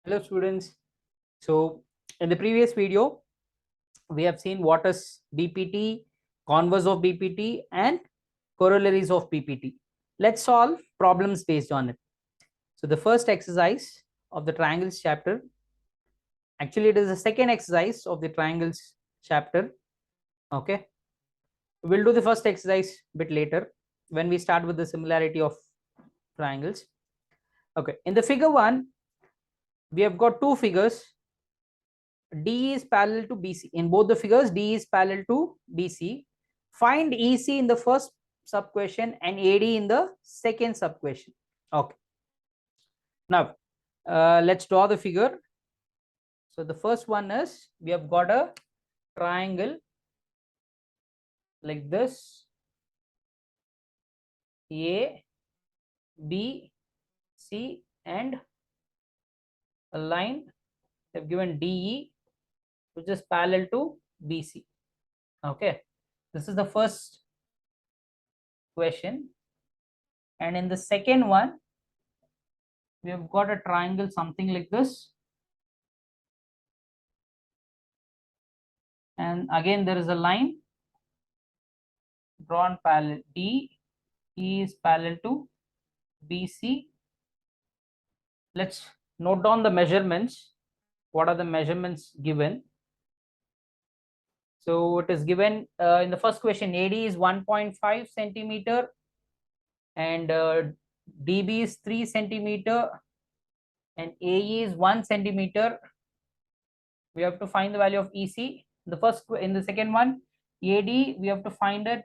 Hello students. So in the previous video, we have seen what is BPT, converse of BPT and corollaries of BPT. Let's solve problems based on it. So the first exercise of the triangles chapter, actually it is the second exercise of the triangles chapter. Okay. We'll do the first exercise a bit later when we start with the similarity of triangles. Okay. In the figure 1, we have got two figures. D is parallel to BC. In both the figures, D is parallel to BC. Find EC in the first sub question and AD in the second sub question. Okay. Now, let's draw the figure. So the first one is, we have got a triangle like this, A, B, C, and a line they have given DE, which is parallel to BC. Okay, this is the first question. And in the second one, we have got a triangle something like this, and again there is a line drawn parallel. DE is parallel to BC. Let's note down the measurements. What are the measurements given? So it is given in the first question, AD is 1.5 centimeter and DB is 3 centimeter and AE is 1 centimeter. We have to find the value of EC. In the second one, AD we have to find it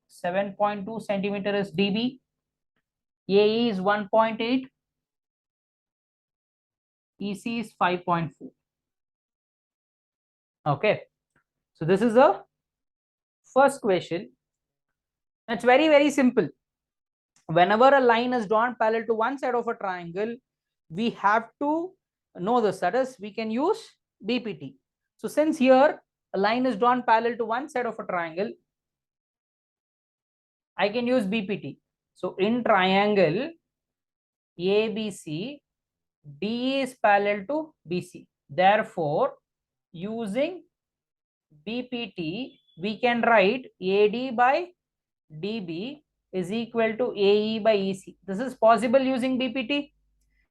7.2 centimeter is DB. AE is 1.8. EC is 5.4. Okay. So this is the first question. It's very, very simple. Whenever a line is drawn parallel to one side of a triangle, we have to know this. That is, we can use BPT. So since here a line is drawn parallel to one side of a triangle, I can use BPT. So in triangle ABC, D is parallel to BC. Therefore, using BPT, we can write AD by DB is equal to AE by EC. This is possible using BPT.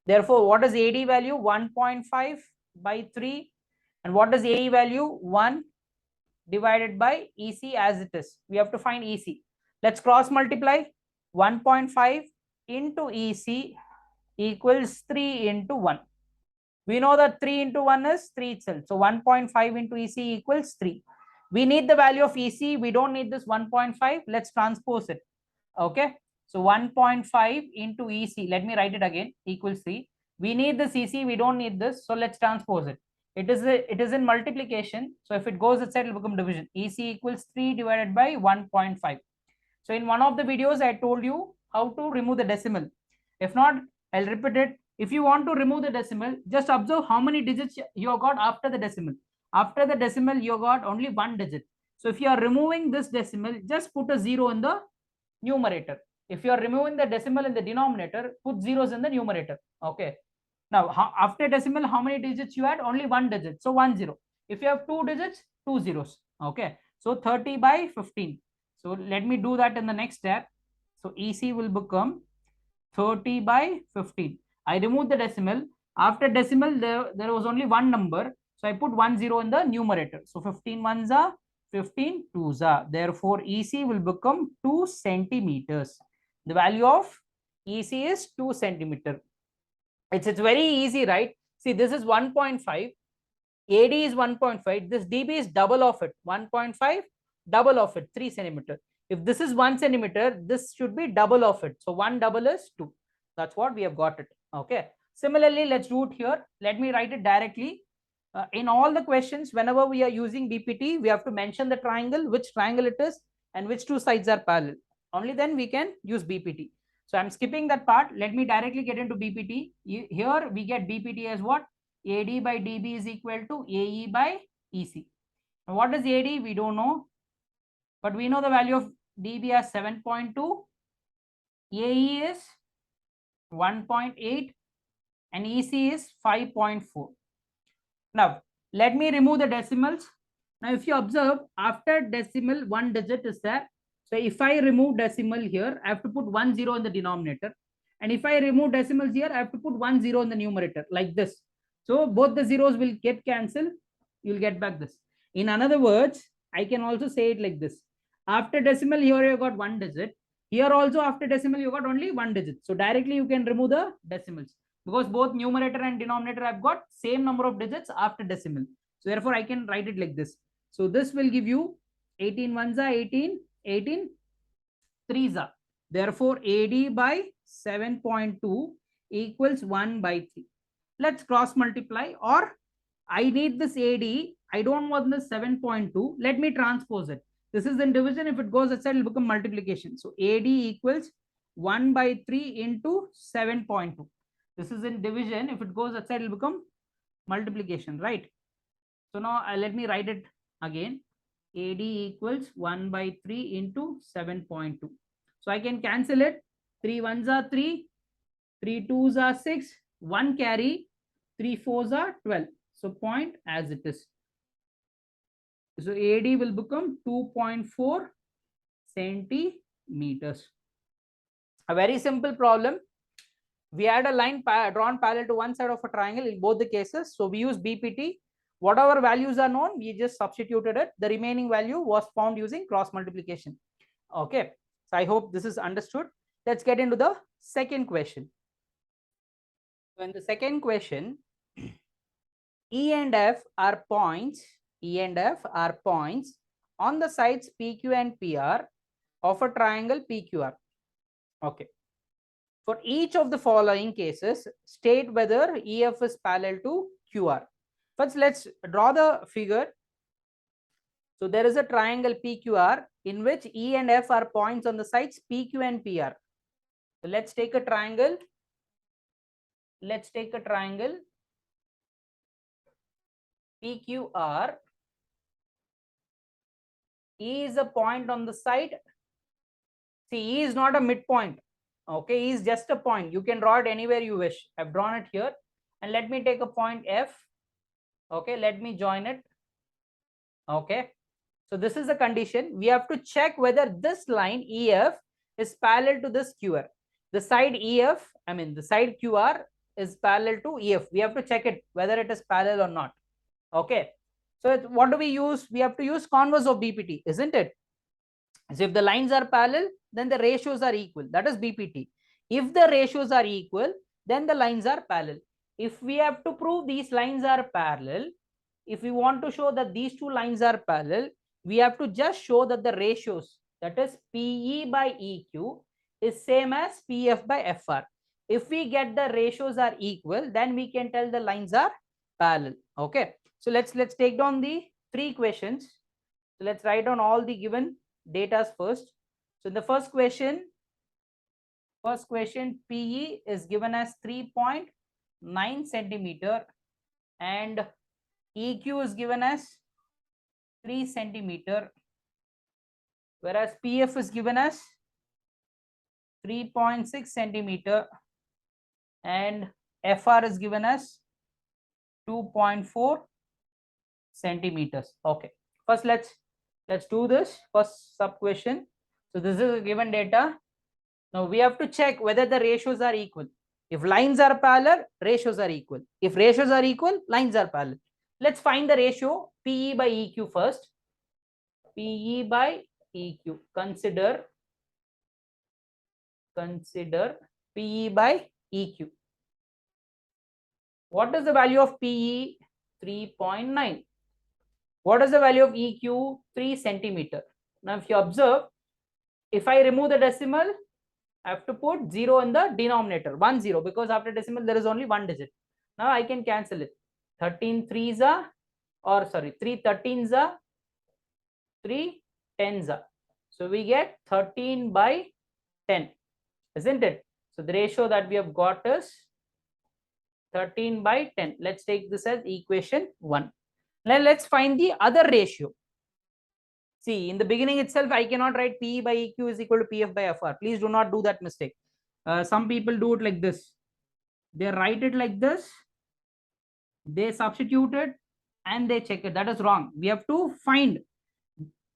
Therefore, what is AD value? 1.5 by 3. And what is AE value? 1 divided by EC as it is. We have to find EC. Let's cross multiply. 1.5 into EC equals 3 into 1. We know that 3 into 1 is 3 itself. So 1.5 into EC equals 3. We need the value of EC. We don't need this 1.5. Let's transpose it. Okay. So 1.5 into EC. Let me write it again. Equals 3. We need this EC. We don't need this. So let's transpose it. It is in multiplication. So if it goes inside, it will become division. EC equals 3 divided by 1.5. So in one of the videos, I told you how to remove the decimal. If not, I'll repeat it. If you want to remove the decimal, just observe how many digits you got after the decimal. After the decimal, you got only one digit. So if you are removing this decimal, just put a 0 in the numerator. If you are removing the decimal in the denominator, put zeros in the numerator. Okay. Now, after decimal, how many digits you had? Only one digit. So 1 0. If you have two digits, two zeros. Okay. So 30 by 15. So let me do that in the next step. So EC will become 30 by 15. I removed the decimal. After decimal, there was only one number. So I put 1 0 in the numerator. So 15 ones are 15 twos are. Therefore, EC will become 2 centimeters. The value of EC is 2 centimeter. It's very easy, right? See, this is 1.5. AD is 1.5. This DB is double of it. 1.5, double of it, 3 centimeter. If this is 1 centimeter, this should be double of it. So 1 double is 2. That's what we have got it. Okay. Similarly, let's do it here. Let me write it directly. In all the questions, whenever we are using BPT, we have to mention the triangle, which triangle it is, and which two sides are parallel. Only then we can use BPT. So I'm skipping that part. Let me directly get into BPT. Here we get BPT as what? AD by DB is equal to AE by EC. Now, what is AD? We don't know. But we know the value of DB as 7.2. AE is 1.8. and EC is 5.4. Now, let me remove the decimals. Now, if you observe, after decimal, one digit is there. So, if I remove decimal here, I have to put 10 in the denominator. And if I remove decimals here, I have to put 10 in the numerator, like this. So, both the zeros will get cancelled. You'll get back this. In other words, I can also say it like this. After decimal, here you got one digit. Here also, after decimal, you got only one digit. So, directly you can remove the decimals, because both numerator and denominator have got same number of digits after decimal. So therefore I can write it like this. So this will give you 18 ones are 18, 18 threes are. Therefore AD by 7.2 equals 1 by 3. Let's cross multiply, or I need this AD. I don't want this 7.2. Let me transpose it. This is in division. If it goes outside, it will become multiplication. So AD equals 1 by 3 into 7.2. This is in division. If it goes outside, it will become multiplication, right? So now let me write it again. AD equals 1 by 3 into 7.2. So I can cancel it. 3 ones are 3, 3 twos are 6, 1 carry, 3 fours are 12. So point as it is. So AD will become 2.4 centimeters. A very simple problem. We had a line drawn parallel to one side of a triangle in both the cases. So we use BPT. Whatever values are known, we just substituted it. The remaining value was found using cross multiplication. Okay. So I hope this is understood. Let's get into the second question. So in the second question, E and F are points. E and F are points on the sides PQ and PR of a triangle PQR. Okay. For each of the following cases, state whether EF is parallel to QR. First, let's draw the figure. So there is a triangle PQR in which E and F are points on the sides PQ and PR. So let's take a triangle. Let's take a triangle PQR. E is a point on the side. See, E is not a midpoint. Okay, E is just a point. You can draw it anywhere you wish. I've drawn it here. And let me take a point F. Okay, let me join it. Okay, so this is the condition. We have to check whether this line EF is parallel to this QR. The side EF, the side QR is parallel to EF. We have to check it whether it is parallel or not. Okay, so what do we use? We have to use converse of BPT, isn't it? So if the lines are parallel, then the ratios are equal. That is BPT. If the ratios are equal, then the lines are parallel. If we have to prove these lines are parallel, if we want to show that these two lines are parallel, we have to just show that the ratios, that is PE by EQ, is same as PF by FR. If we get the ratios are equal, then we can tell the lines are parallel. Okay, so let's take down the three questions. So let's write down all the given data first. So in the first question PE is given as 3.9 centimeter and EQ is given as 3 centimeter, whereas PF is given as 3.6 centimeter and FR is given as 2.4 centimeters. Okay, first let's do this first sub question. So this is a given data. Now we have to check whether the ratios are equal. If lines are parallel, ratios are equal. If ratios are equal, lines are parallel. Let's find the ratio PE by EQ first. PE by EQ. Consider PE by EQ. What is the value of PE? 3.9. What is the value of EQ? 3 centimeter. Now if you observe, if I remove the decimal, I have to put 0 in the denominator, 10, because after decimal there is only one digit. Now I can cancel it. 13 threes are, or sorry, 3 13s are, 3 10s are. So we get 13 by 10, isn't it? So the ratio that we have got is 13 by 10. Let's take this as equation 1. Now let's find the other ratio. See, in the beginning itself, I cannot write PE by EQ is equal to PF by FR. Please do not do that mistake. Some people do it like this. They write it like this, they substitute it, and they check it. That is wrong. We have to find.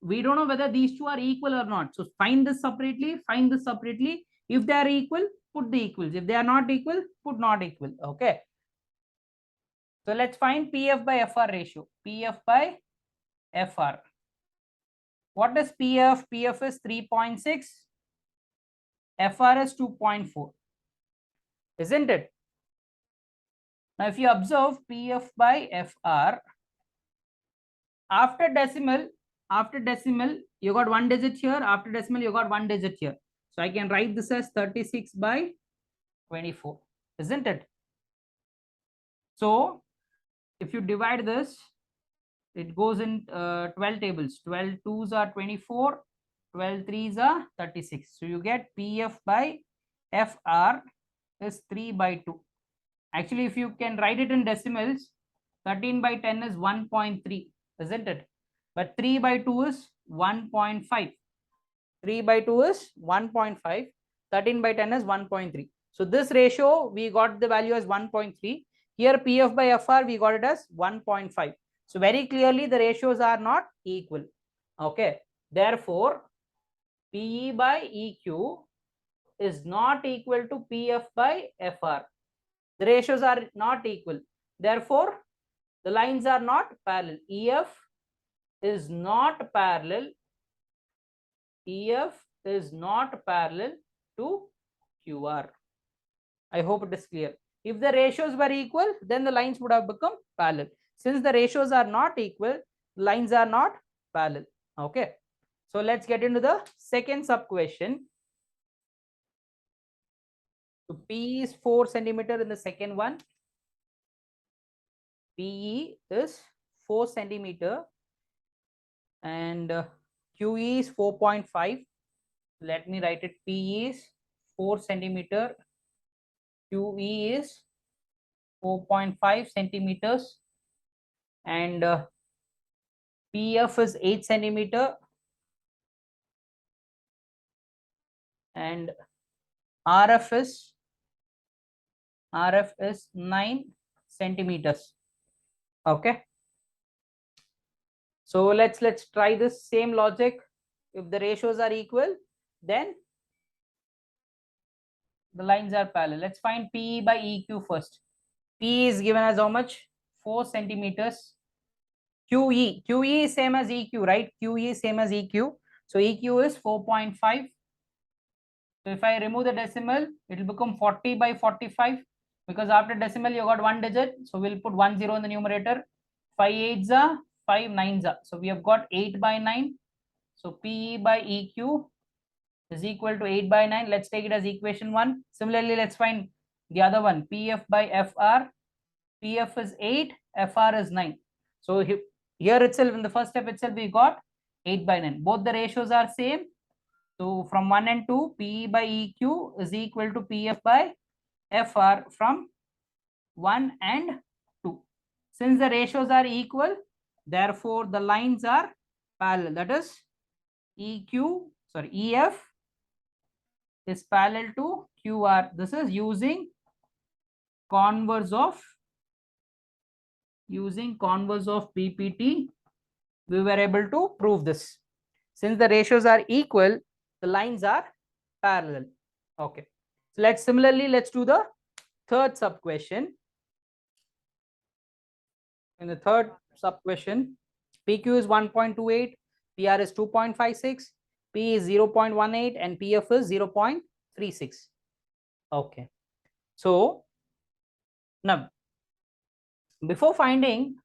We don't know whether these two are equal or not. So find this separately, find this separately. If they are equal, put the equals. If they are not equal, put not equal. Okay. So let's find PF by FR ratio. PF by FR. What is PF? PF is 3.6. FR is 2.4. Isn't it? Now, if you observe PF by FR, after decimal, you got one digit here. After decimal, you got one digit here. So I can write this as 36 by 24. Isn't it? So if you divide this, it goes in 12 tables. 12 twos are 24, 12 threes are 36. So you get PF by FR is 3 by 2. Actually, if you can write it in decimals, 13 by 10 is 1.3, isn't it? But 3 by 2 is 1.5. 3 by 2 is 1.5. 13 by 10 is 1.3. So this ratio, we got the value as 1.3. Here PF by FR, we got it as 1.5. So very clearly the ratios are not equal. Okay. Therefore, PE by EQ is not equal to PF by FR. The ratios are not equal. Therefore, the lines are not parallel. EF is not parallel. EF is not parallel to QR. I hope it is clear. If the ratios were equal, then the lines would have become parallel. Since the ratios are not equal, lines are not parallel. Okay. So let's get into the second sub question. So P is 4 centimeter in the second one. PE is 4 centimeter and QE is 4.5. Let me write it. PE is 4 centimeter. QE is 4.5 centimeters and PF is 8 centimeter and RF is 9 centimeters. Okay. So let's try this same logic. If the ratios are equal, then the lines are parallel. Let's find PE by EQ first. PE is given as how much? 4 centimeters. QE is same as EQ, right? QE is same as EQ. So EQ is 4.5. So if I remove the decimal, it will become 40 by 45 because after decimal you got one digit. So we'll put 10 in the numerator. 5 8s are 5 9s are. So we have got 8 by 9. So PE by EQ is equal to 8 by 9. Let's take it as equation 1. Similarly, let's find the other one. PF by FR. PF is 8, FR is 9. So here itself, in the first step itself, we got 8 by 9. Both the ratios are same. So from 1 and 2, PE by EQ is equal to PF by FR from 1 and 2. Since the ratios are equal, therefore the lines are parallel. That is EF is parallel to QR. This is using converse of PPT. We were able to prove this. Since the ratios are equal, the lines are parallel. Okay. So let's do the third sub question. In the third sub question, PQ is 1.28, PR is 2.56, P is 0.18 and PF is 0.36. Okay. So now, before finding,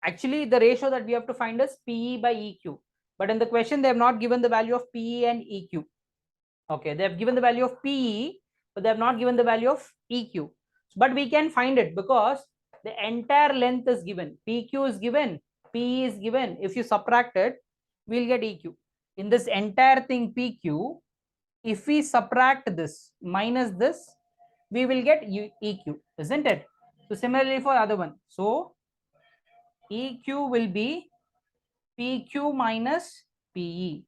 actually the ratio that we have to find is PE by EQ. But in the question, they have not given the value of PE and EQ. Okay, they have given the value of PE, but they have not given the value of EQ. But we can find it because the entire length is given. PQ is given, PE is given. If you subtract it, we'll get EQ. In this entire thing PQ, if we subtract this minus this, we will get EQ, isn't it? So similarly for other one. So EQ will be PQ minus PE.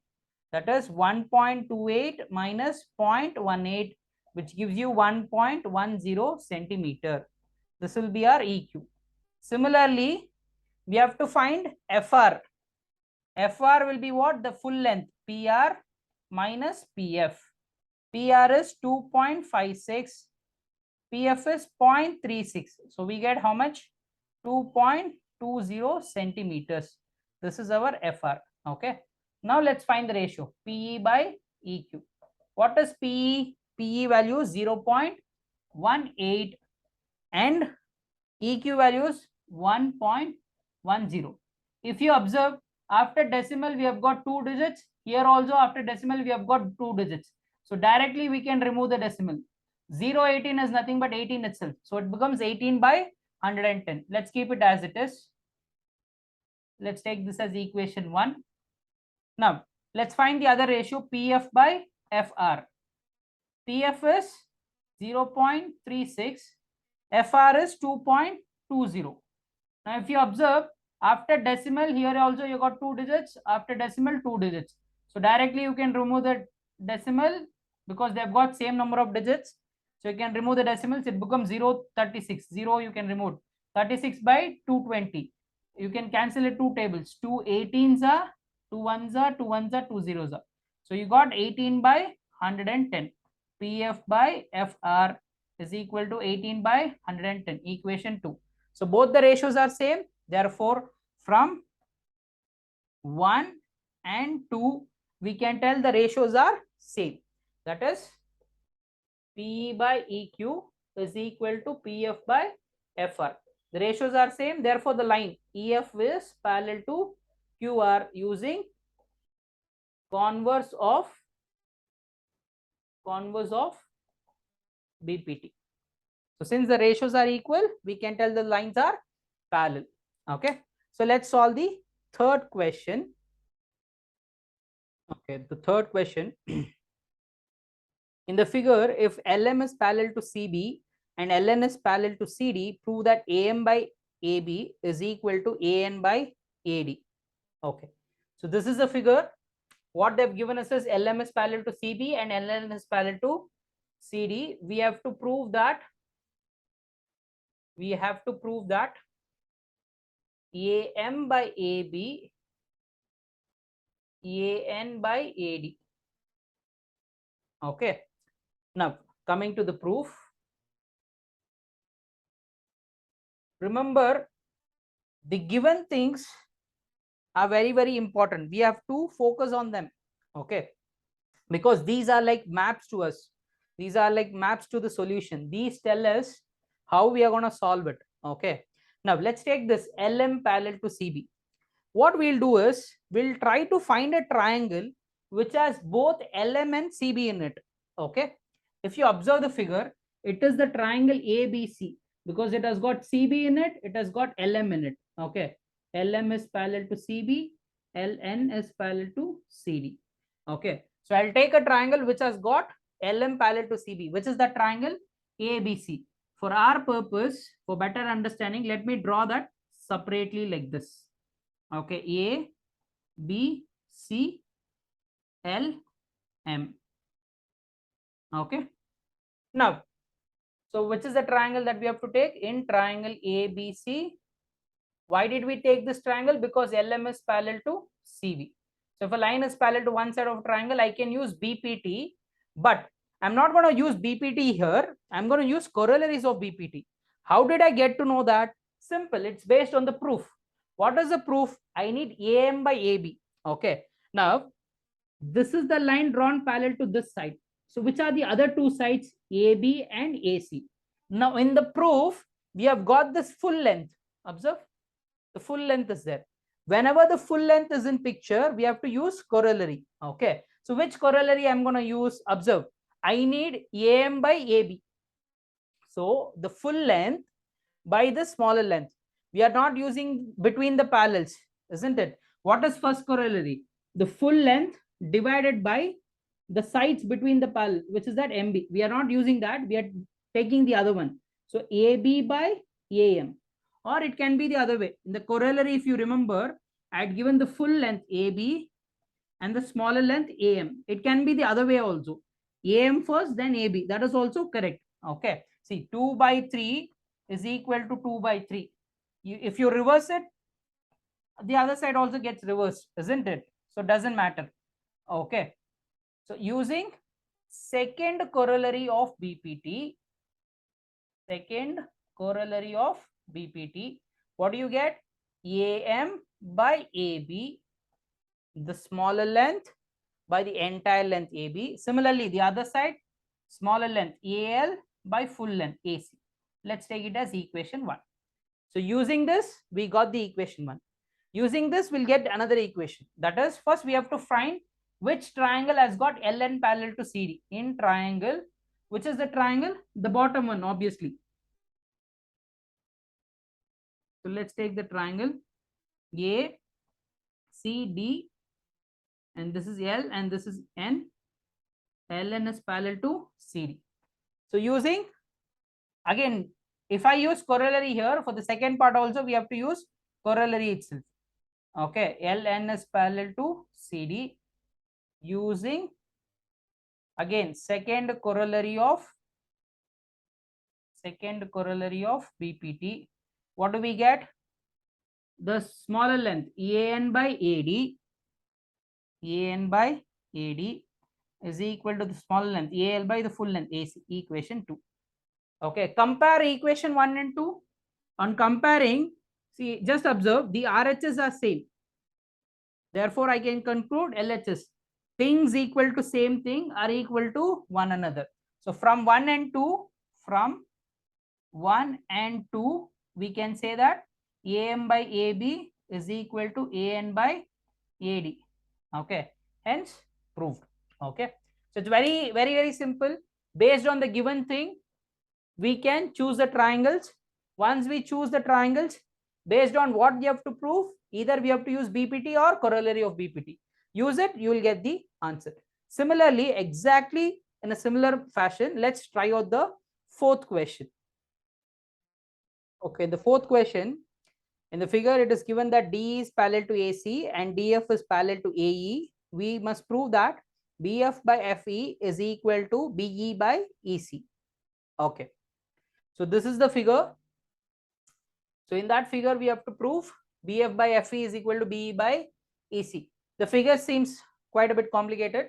That is 1.28 minus 0.18 which gives you 1.10 centimeter. This will be our EQ. Similarly, we have to find FR. FR will be what? The full length, PR minus PF. PR is 2.56, PF is 0.36. So we get how much? 2.20 centimeters. This is our FR. Okay. Now let's find the ratio, PE by EQ. What is PE? PE value is 0.18 and EQ value is 1.10. If you observe, after decimal we have got 2 digits. Here also after decimal we have got 2 digits. So directly we can remove the decimal. 0.18 is nothing but 18 itself. So it becomes 18 by 110. Let's keep it as it is. Let's take this as equation 1. Now let's find the other ratio, PF by FR. PF is 0.36, FR is 2.20. Now if you observe, after decimal here also you got 2 digits, after decimal 2 digits. So directly you can remove the decimal because they have got same number of digits. So you can remove the decimals, it becomes 0.36. 0 you can remove. 36 by 220. You can cancel it 2 tables. 2 18s are, 2 1s are, 2 1s are, 2 zeros are. So you got 18 by 110. PF by FR is equal to 18 by 110. Equation 2. So both the ratios are same. Therefore, from 1 and 2, we can tell the ratios are same. That is, PE by EQ is equal to PF by FR. The ratios are same. Therefore, the line EF is parallel to QR using converse of BPT. So since the ratios are equal, we can tell the lines are parallel. Okay. So let's solve the third question. Okay, the third question. In the figure, if LM is parallel to CB and LN is parallel to CD, prove that AM by AB is equal to AN by AD. Okay. So this is the figure. What they've given us is LM is parallel to CB and LN is parallel to CD. We have to prove that AM by AB, AN by AD. Okay. Now coming to the proof. Remember, the given things are very, very important. We have to focus on them. Okay. Because these are like maps to us. These are like maps to the solution. These tell us how we are going to solve it. Okay. Now let's take this LM parallel to CB. What we'll do is we'll try to find a triangle which has both LM and CB in it. Okay. If you observe the figure, it is the triangle ABC because it has got CB in it, it has got LM in it. Okay. LM is parallel to CB, LN is parallel to CD. Okay. So I'll take a triangle which has got LM parallel to CB, which is the triangle ABC. For our purpose, for better understanding, let me draw that separately like this. Okay, A, B, C, L, M. Okay. Now, so which is the triangle that we have to take? In triangle ABC. Why did we take this triangle? Because LM is parallel to CB. So if a line is parallel to one side of a triangle, I can use BPT, but I'm not going to use BPT here. I'm going to use corollaries of BPT. How did I get to know that? Simple. It's based on the proof. What is the proof? I need AM by AB. Okay. Now, this is the line drawn parallel to this side. So which are the other two sides? AB and AC. Now, in the proof, we have got this full length. Observe. The full length is there. Whenever the full length is in picture, we have to use corollary. Okay. So which corollary I'm going to use? Observe. I need AM by AB. So the full length by the smaller length. We are not using between the parallels, isn't it? What is first corollary? The full length divided by the sides between the parallel, which is that MB. We are not using that. We are taking the other one. So AB by AM. Or it can be the other way. In the corollary, if you remember, I had given the full length AB and the smaller length AM. It can be the other way also. AM first, then AB. That is also correct. Okay. See, 2 by 3 is equal to 2 by 3. If you reverse it, the other side also gets reversed, isn't it? So doesn't matter. Okay. So using second corollary of BPT, what do you get? AM by AB, the smaller length by the entire length AB. Similarly, the other side, smaller length AL by full length AC. Let's take it as equation 1. So using this, we got the equation 1. Using this, we'll get another equation. That is, first we have to find which triangle has got LN parallel to CD. In triangle, which is the triangle? The bottom one, obviously. So let's take the triangle A, C, D, and this is L and this is N. LN is parallel to CD. So using, again, if I use corollary here, for the second part also, we have to use corollary itself. Okay, LN is parallel to CD. Using, again, second corollary of BPT, what do we get? The smaller length AN by AD is equal to the smaller length AL by the full length AC, equation 2. Okay, compare equation 1 and 2. On comparing, see, just observe the RHS are same. Therefore, I can conclude LHS. Things equal to same thing are equal to one another. So from 1 and 2, we can say that AM by AB is equal to AN by AD. Okay, hence proved. Okay, so it's very simple. Based on the given thing, we can choose the triangles. Once we choose the triangles, based on what we have to prove, either we have to use BPT or corollary of BPT. Use it, you will get the answer. Similarly, exactly in a similar fashion, let's try out the fourth question. Okay, the fourth question, in the figure it is given that D is parallel to AC and DF is parallel to AE. We must prove that BF by FE is equal to BE by EC. Okay, so this is the figure. So in that figure, we have to prove BF by FE is equal to BE by EC. The figure seems quite a bit complicated,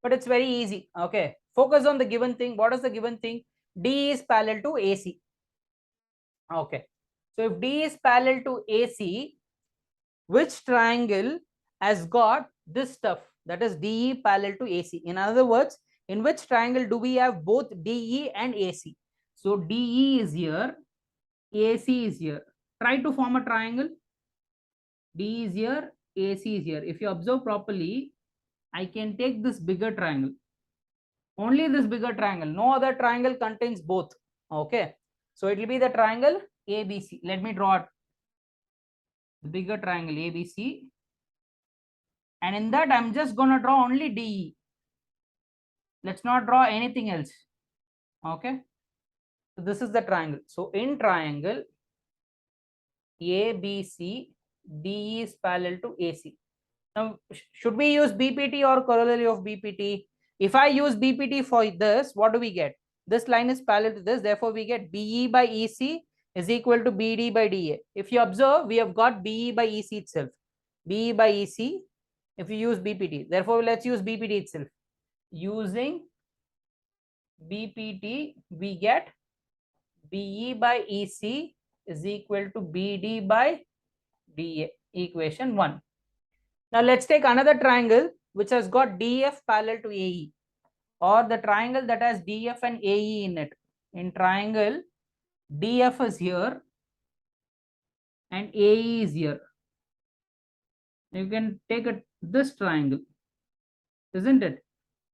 but it's very easy. Okay, focus on the given thing. What is the given thing? D is parallel to AC. Okay, so if D is parallel to AC, which triangle has got this stuff, that is DE parallel to AC? In other words, in which triangle do we have both DE and AC? So DE is here, AC is here. Try to form a triangle. D is here, AC is here. If you observe properly, I can take this bigger triangle. Only this bigger triangle. No other triangle contains both. Okay. So it will be the triangle ABC. Let me draw it. The bigger triangle ABC. And in that, I'm just going to draw only DE. Let's not draw anything else. Okay. So this is the triangle. So in triangle ABC, DE is parallel to AC. Now, should we use BPT or corollary of BPT? If I use BPT for this, what do we get? This line is parallel to this. Therefore, we get BE by EC is equal to BD by DA. If you observe, we have got BE by EC itself. BE by EC, if you use BPT. Therefore, let's use BPT itself. Using BPT, we get BE by EC is equal to BD by DA, equation 1. Now let's take another triangle which has got DF parallel to AE, or the triangle that has DF and AE in it. In triangle, DF is here and AE is here. You can take this triangle, isn't it?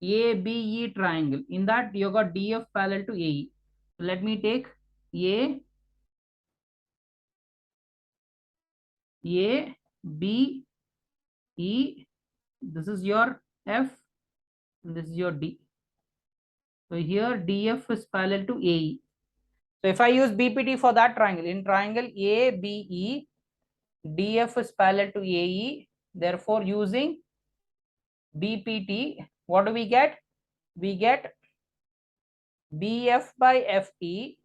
ABE triangle. In that you got DF parallel to AE. So let me take A, B, E. This is your F, and this is your D. So here DF is parallel to AE. So if I use BPT for that triangle, in triangle ABE, DF is parallel to AE. Therefore, using BPT, what do we get? We get BF by FE,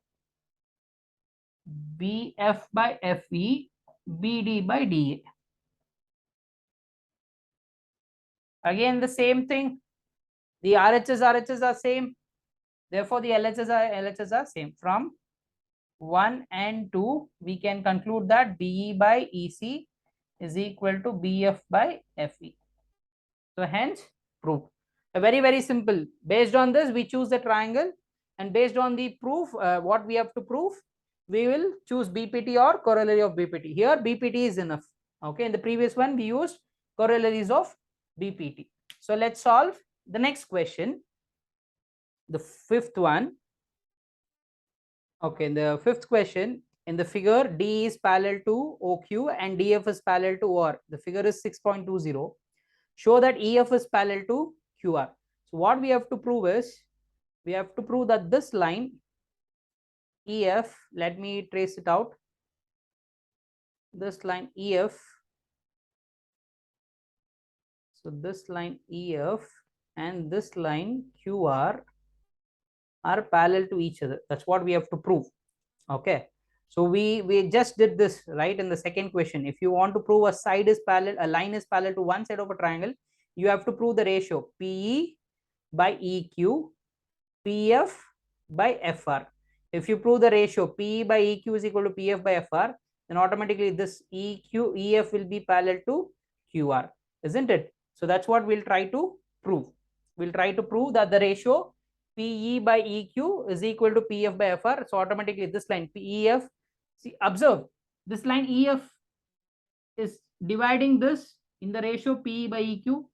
BF by FE, BD by DA. Again, the same thing. The RHS are same. Therefore, the LHS are same. From 1 and 2, we can conclude that BE by EC is equal to BF by FE. So hence, proof. Very simple. Based on this, we choose the triangle, and based on the proof, what we have to prove, we will choose BPT or corollary of BPT. Here, BPT is enough. Okay, in the previous one, we used corollaries of BPT. So let's solve the next question, the fifth one. Okay, the fifth question, in the figure, D is parallel to OQ and DF is parallel to OR. The figure is 6.20. Show that EF is parallel to QR. So what we have to prove is, we have to prove that this line EF, let me trace it out. This line EF, so this line EF and this line QR are parallel to each other. That's what we have to prove. Okay, so we just did this right in the second question. If you want to prove a side is parallel, a line is parallel to one side of a triangle, you have to prove the ratio PE by EQ, PF by FR. If you prove the ratio PE by EQ is equal to PF by FR, then automatically this EF will be parallel to QR, isn't it? So that's what we'll try to prove. We'll try to prove that the ratio PE by EQ is equal to PF by FR. So automatically this line PEF, see, observe, this line EF is dividing this in the ratio PE by EQ.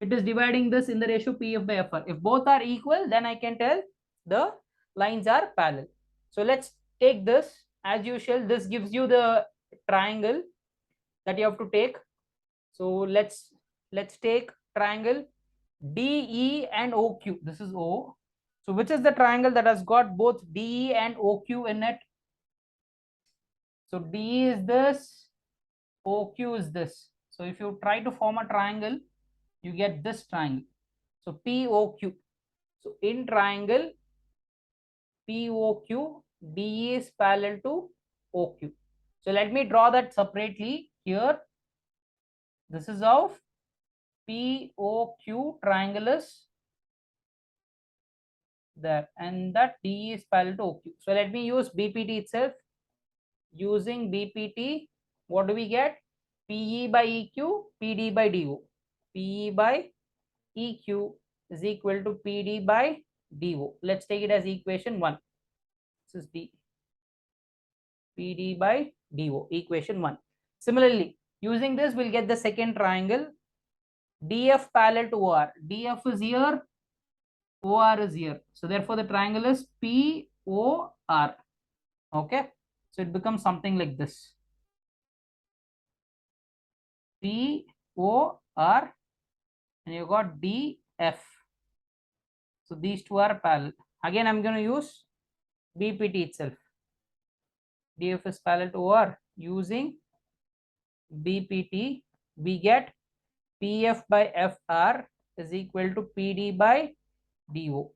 It is dividing this in the ratio PF by FR. If both are equal, then I can tell the lines are parallel. So let's take this as usual. This gives you the triangle that you have to take. So let's take triangle DE and OQ. This is O. So which is the triangle that has got both DE and OQ in it? So DE is this, OQ is this. So if you try to form a triangle, you get this triangle. So POQ. So in triangle POQ, DE is parallel to OQ. So let me draw that separately here. This is of POQ triangle is there, and that DE is parallel to OQ. So let me use BPT itself. Using BPT, what do we get? PE by EQ, PD by DO. PE by EQ is equal to PD by DO. Let's take it as equation 1. This is D. PD by DO, equation 1. Similarly, using this, we'll get the second triangle. DF parallel to OR. DF is here, OR is here. So therefore, the triangle is POR. Okay. So it becomes something like this. POR, and you got DF. So these two are parallel. Again, I'm going to use BPT itself. DF is parallel to OR. Using BPT, we get PF by FR is equal to PD by DO.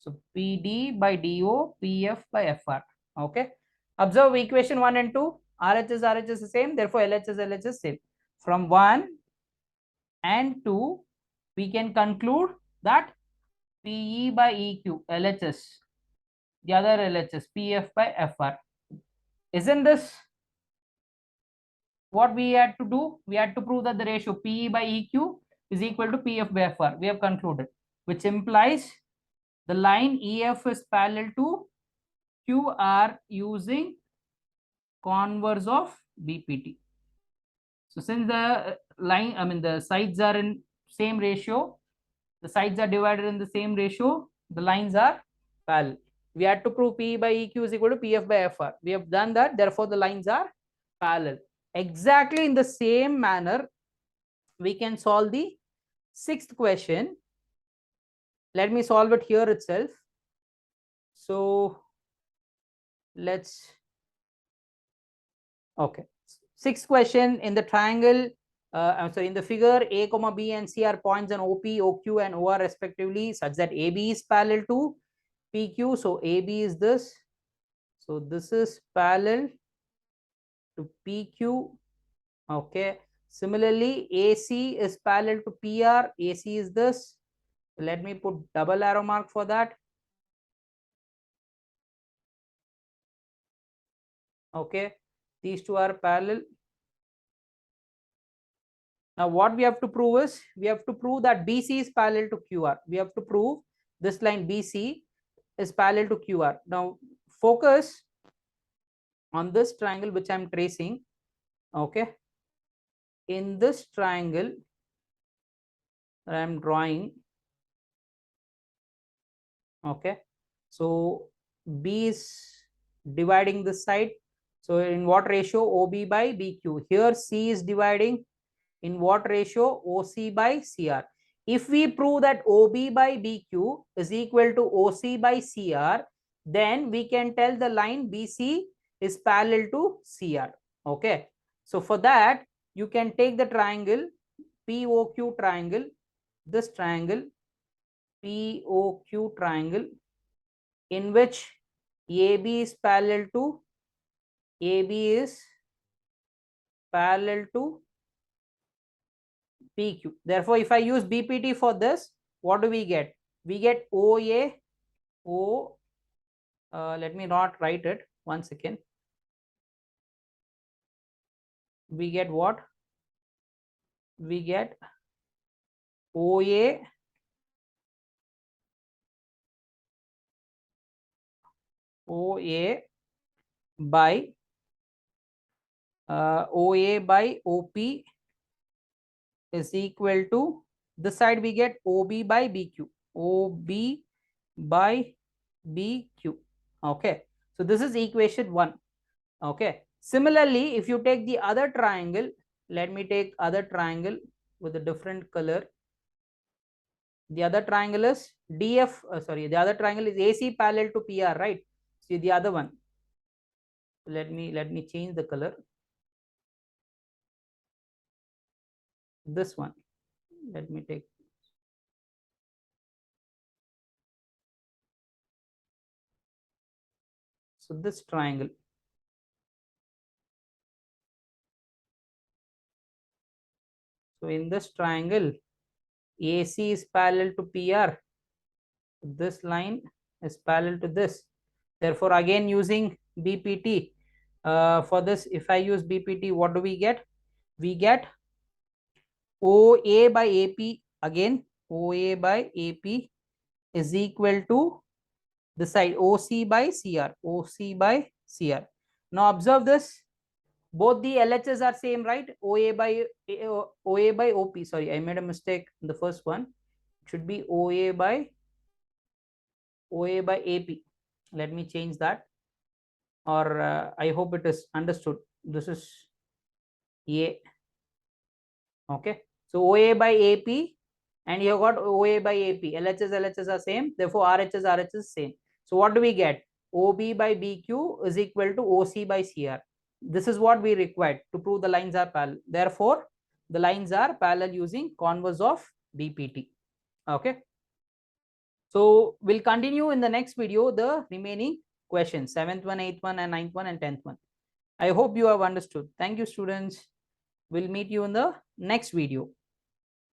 So PD by DO, PF by FR. Okay. Observe equation 1 and 2. RHS is the same. Therefore, LHS is same. From 1 and 2, we can conclude that PE by EQ, LHS, the other LHS, PF by FR. Isn't this what we had to do? We had to prove that the ratio PE by EQ is equal to PF by FR. We have concluded, which implies the line EF is parallel to QR using converse of BPT. So since the line, the sides are in same ratio, the sides are divided in the same ratio, the lines are parallel. We had to prove PE by EQ is equal to PF by FR. We have done that. Therefore, the lines are parallel. Exactly in the same manner, we can solve the sixth question. Let me solve it here itself. So let's, okay. Sixth question, in the triangle, in the figure, A, B and C are points on OP, OQ and OR respectively, such that AB is parallel to PQ. So AB is this. So this is parallel to PQ. Okay. Similarly, AC is parallel to PR. AC is this. Let me put double arrow mark for that. Okay. These two are parallel. Now what we have to prove is, we have to prove that BC is parallel to QR. We have to prove this line BC is parallel to QR. Now focus on this triangle which I am tracing. Okay. In this triangle I am drawing. Okay. So B is dividing this side. So in what ratio? OB by BQ. Here C is dividing in what ratio? OC by CR. If we prove that OB by BQ is equal to OC by CR, then we can tell the line BC is parallel to CR. Okay. So for that, you can take the triangle POQ triangle, this triangle POQ triangle, in which AB is parallel to PQ. Therefore, if I use BPT for this, what do we get? We get OA, let me not write it, one second. We get what? We get OA by OA by OP is equal to, this side we get OB by BQ. OB by BQ. Okay. So this is equation 1. Okay. Similarly, if you take the other triangle, let me take other triangle with a different color. The other triangle is DF, the other triangle is AC parallel to PR, right? See the other one. Let me change the color. This one. Let me take. So this triangle. So in this triangle, AC is parallel to PR. This line is parallel to this. Therefore, again using BPT, for this, if I use BPT, what do we get? We get OA by AP. Again, OA by AP is equal to the side OC by CR. OC by CR. Now observe this. Both the LHS are same, right? OA by OP. Sorry, I made a mistake in the first one. It should be OA by AP. Let me change that, or I hope it is understood. This is A. Okay. So OA by AP, and you got OA by AP. LHS are same. Therefore, RHS is same. So what do we get? OB by BQ is equal to OC by CR. This is what we required to prove the lines are parallel. Therefore, the lines are parallel using converse of BPT. Okay. So we'll continue in the next video the remaining questions, 7th one, 8th one, and 9th one, and 10th one. I hope you have understood. Thank you, students. We'll meet you in the next video.